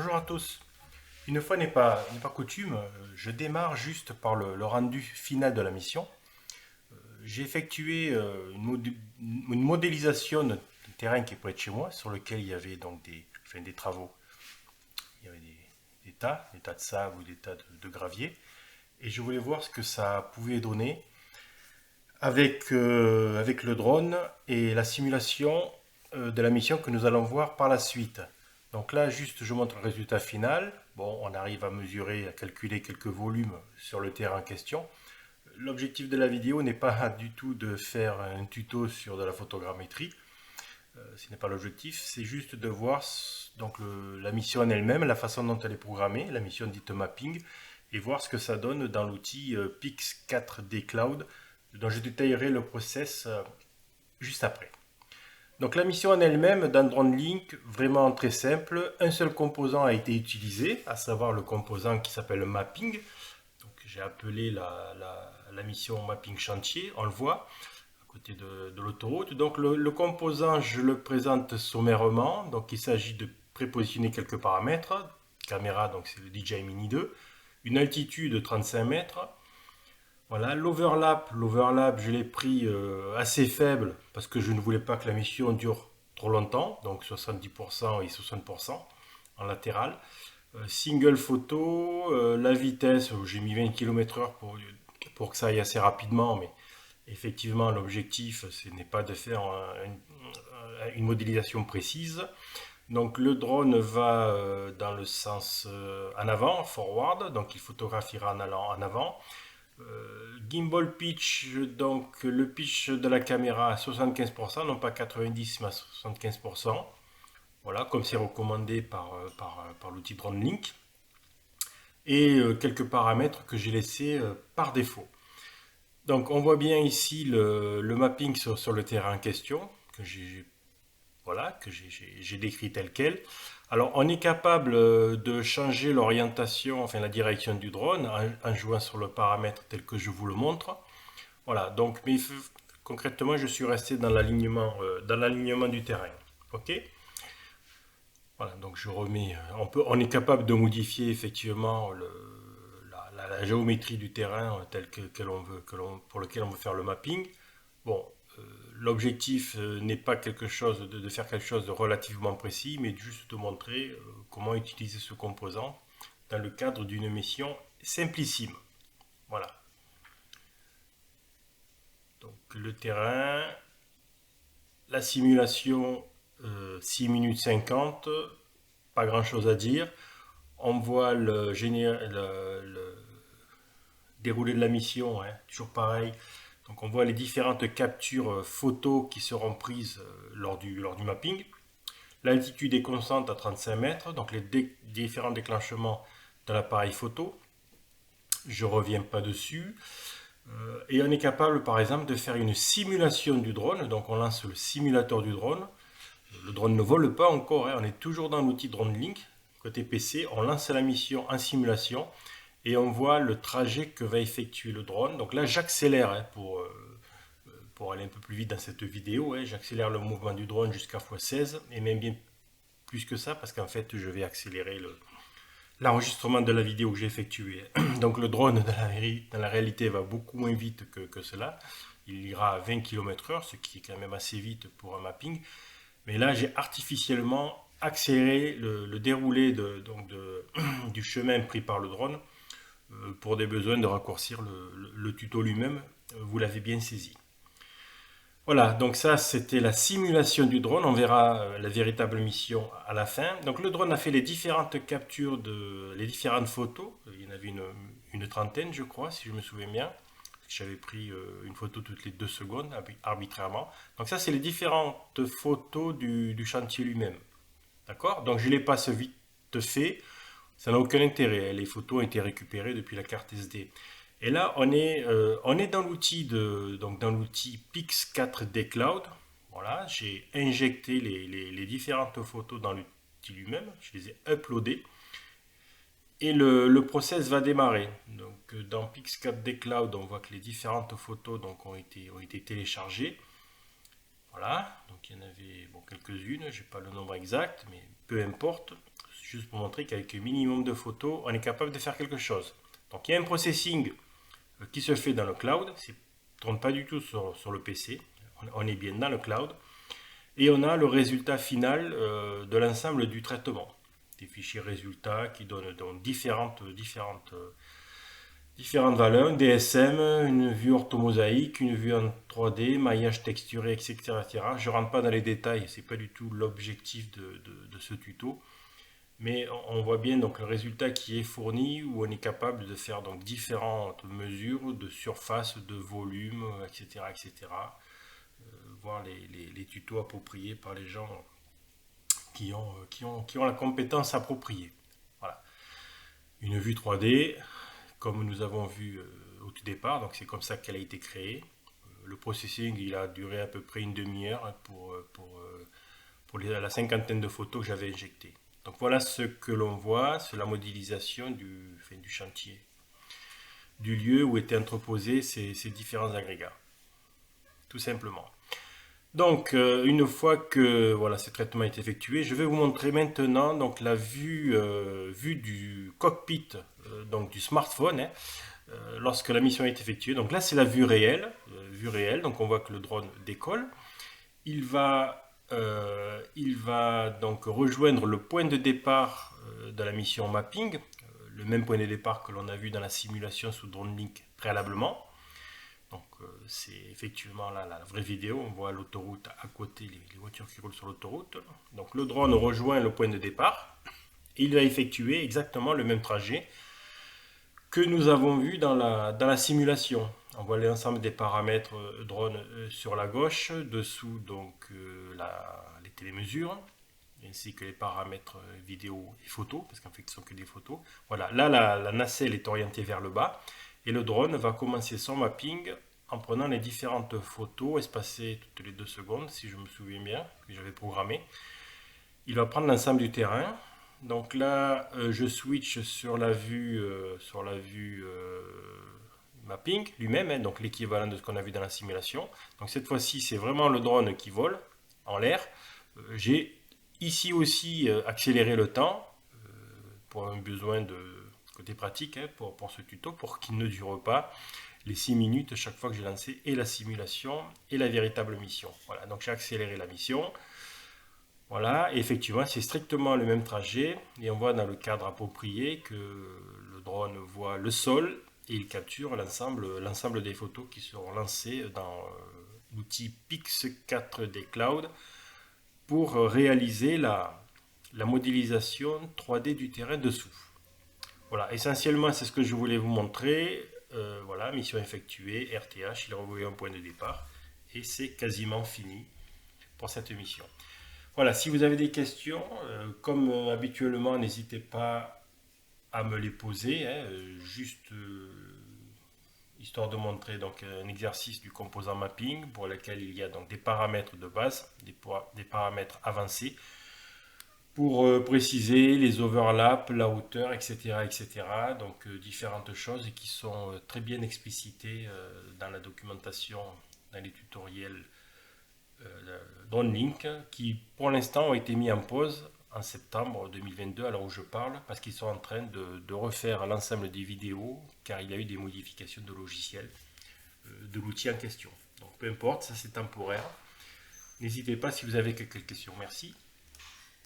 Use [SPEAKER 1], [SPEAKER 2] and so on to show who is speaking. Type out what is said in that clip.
[SPEAKER 1] Bonjour à tous. Une fois n'est pas coutume, je démarre juste par le rendu final de la mission. J'ai effectué une modélisation de terrain qui est près de chez moi, sur lequel il y avait donc des travaux. Il y avait des tas de sable ou des tas de gravier. Et je voulais voir ce que ça pouvait donner avec le drone et la simulation de la mission que nous allons voir par la suite. Donc là, juste, je montre le résultat final. Bon, on arrive à mesurer, à calculer quelques volumes sur le terrain en question. L'objectif de la vidéo n'est pas du tout de faire un tuto sur de la photogrammétrie. Ce n'est pas l'objectif, c'est juste de voir donc la mission en elle-même, la façon dont elle est programmée, la mission dite mapping, et voir ce que ça donne dans l'outil Pix 4D Cloud, dont je détaillerai le process juste après. Donc la mission en elle-même dans DroneLink, vraiment très simple. Un seul composant a été utilisé, à savoir le composant qui s'appelle mapping. Donc j'ai appelé la mission mapping chantier, on le voit, à côté de l'autoroute. Donc le composant, je le présente sommairement. Donc il s'agit de prépositionner quelques paramètres. Caméra, donc c'est le DJI Mini 2. Une altitude de 35 mètres. Voilà, l'overlap, je l'ai pris assez faible parce que je ne voulais pas que la mission dure trop longtemps, donc 70% et 60% en latéral. Single photo, la vitesse, j'ai mis 20 km/h pour que ça aille assez rapidement, mais effectivement l'objectif ce n'est pas de faire une modélisation précise. Donc le drone va dans le sens en avant, forward, donc il photographiera en allant en avant. Gimbal pitch, donc le pitch de la caméra à 75%, non pas 90 mais à 75%. Voilà, comme c'est recommandé par l'outil DroneLink. Et quelques paramètres que j'ai laissés par défaut. Donc on voit bien ici le mapping sur le terrain en question, que j'ai décrit tel quel. Alors on est capable de changer l'orientation, enfin la direction du drone en jouant sur le paramètre tel que je vous le montre. Voilà, donc mais concrètement je suis resté dans l'alignement du terrain. Ok. Voilà, donc je remets. On est capable de modifier effectivement la géométrie du terrain pour lequel on veut faire le mapping. Bon, l'objectif n'est pas de faire quelque chose de relativement précis, mais juste de montrer comment utiliser ce composant dans le cadre d'une mission simplissime. Voilà. Donc le terrain, la simulation 6 minutes 50, pas grand chose à dire. On voit le déroulé de la mission, hein, toujours pareil. Donc on voit les différentes captures photos qui seront prises lors du mapping. L'altitude est constante à 35 mètres, donc les différents déclenchements de l'appareil photo. Je ne reviens pas dessus. Et on est capable par exemple de faire une simulation du drone. Donc on lance le simulateur du drone. Le drone ne vole pas encore, hein, on est toujours dans l'outil DroneLink. Côté PC, on lance la mission en simulation et on voit le trajet que va effectuer le drone. Donc là, j'accélère hein, pour aller un peu plus vite dans cette vidéo. Hein. J'accélère le mouvement du drone jusqu'à x16 et même bien plus que ça parce qu'en fait, je vais accélérer l'enregistrement de la vidéo que j'ai effectuée. Donc le drone, dans la réalité, va beaucoup moins vite que cela. Il ira à 20 km/h, ce qui est quand même assez vite pour un mapping. Mais là, j'ai artificiellement accéléré le déroulé du chemin pris par le drone pour des besoins de raccourcir le tuto lui-même. Vous l'avez bien saisi. Voilà, donc ça c'était la simulation du drone. On verra la véritable mission à la fin. Donc le drone a fait les différentes captures, les différentes photos. Il y en avait une trentaine, je crois, si je me souviens bien. J'avais pris une photo toutes les 2 secondes, arbitrairement. Donc ça, c'est les différentes photos du chantier lui-même. D'accord. Donc je les passe vite fait. Ça n'a aucun intérêt. Les photos ont été récupérées depuis la carte SD. Et là, on est dans l'outil Pix 4D Cloud. Voilà, j'ai injecté les différentes photos dans l'outil lui-même. Je les ai uploadées. Et le process va démarrer. Donc, dans Pix4D Cloud, on voit que les différentes photos ont été téléchargées. Voilà, donc il y en avait quelques-unes, je n'ai pas le nombre exact, mais peu importe. juste pour montrer qu'avec un minimum de photos, on est capable de faire quelque chose. Donc il y a un processing qui se fait dans le cloud, ça ne tourne pas du tout sur le PC, on est bien dans le cloud, et on a le résultat final de l'ensemble du traitement. Des fichiers résultats qui donnent donc différentes valeurs, DSM, une vue orthomosaïque, une vue en 3D, maillage texturé, etc. Je ne rentre pas dans les détails, ce n'est pas du tout l'objectif de ce tuto. Mais on voit bien donc le résultat qui est fourni où on est capable de faire donc différentes mesures de surface, de volume, etc. Voir les tutos appropriés par les gens qui ont la compétence appropriée. Voilà. Une vue 3D, comme nous avons vu au tout départ, donc c'est comme ça qu'elle a été créée. Le processing, il a duré à peu près une demi-heure pour la cinquantaine de photos que j'avais injectées. Donc voilà ce que l'on voit, c'est la modélisation du chantier, du lieu où étaient entreposés ces différents agrégats, tout simplement. Donc une fois que voilà, ce traitement est effectué, je vais vous montrer maintenant donc, la vue du cockpit donc, du smartphone, hein, lorsque la mission est effectuée. Donc là c'est la vue réelle, donc on voit que le drone décolle. Il va donc rejoindre le point de départ de la mission mapping, le même point de départ que l'on a vu dans la simulation sous DroneLink préalablement. Donc c'est effectivement là la vraie vidéo, on voit l'autoroute à côté, les voitures qui roulent sur l'autoroute. Donc le drone rejoint le point de départ et il va effectuer exactement le même trajet que nous avons vu dans la simulation. On voit l'ensemble des paramètres drone sur la gauche, dessous donc les télémesures, ainsi que les paramètres vidéo et photo, parce qu'en fait ce ne sont que des photos. Voilà, là la nacelle est orientée vers le bas, et le drone va commencer son mapping en prenant les différentes photos espacées toutes les 2 secondes, si je me souviens bien, que j'avais programmé. Il va prendre l'ensemble du terrain. Donc là, je switch sur la vue, mapping lui-même, hein, donc l'équivalent de ce qu'on a vu dans la simulation. Donc cette fois-ci, c'est vraiment le drone qui vole en l'air. J'ai ici aussi accéléré le temps pour un besoin de côté pratique, hein, pour ce tuto, pour qu'il ne dure pas les 6 minutes chaque fois que j'ai lancé et la simulation et la véritable mission. Voilà, donc j'ai accéléré la mission. Voilà, et effectivement, c'est strictement le même trajet et on voit dans le cadre approprié que le drone voit le sol et il capture l'ensemble des photos qui seront lancées dans l'outil Pix 4D Cloud pour réaliser la modélisation 3D du terrain dessous. Voilà, essentiellement, c'est ce que je voulais vous montrer. Voilà, mission effectuée, RTH, il est revoyé un point de départ et c'est quasiment fini pour cette mission. Voilà, si vous avez des questions, comme habituellement, n'hésitez pas à me les poser, hein, juste histoire de montrer donc, un exercice du composant mapping pour lequel il y a donc des paramètres de base, des paramètres avancés pour préciser les overlaps, la hauteur, etc. Donc différentes choses qui sont très bien explicitées dans la documentation, dans les tutoriels DroneLink, qui pour l'instant ont été mis en pause en septembre 2022 à l'heure où je parle, parce qu'ils sont en train de refaire l'ensemble des vidéos, car il y a eu des modifications de logiciel de l'outil en question. Donc peu importe, ça c'est temporaire. N'hésitez pas si vous avez quelques questions. Merci.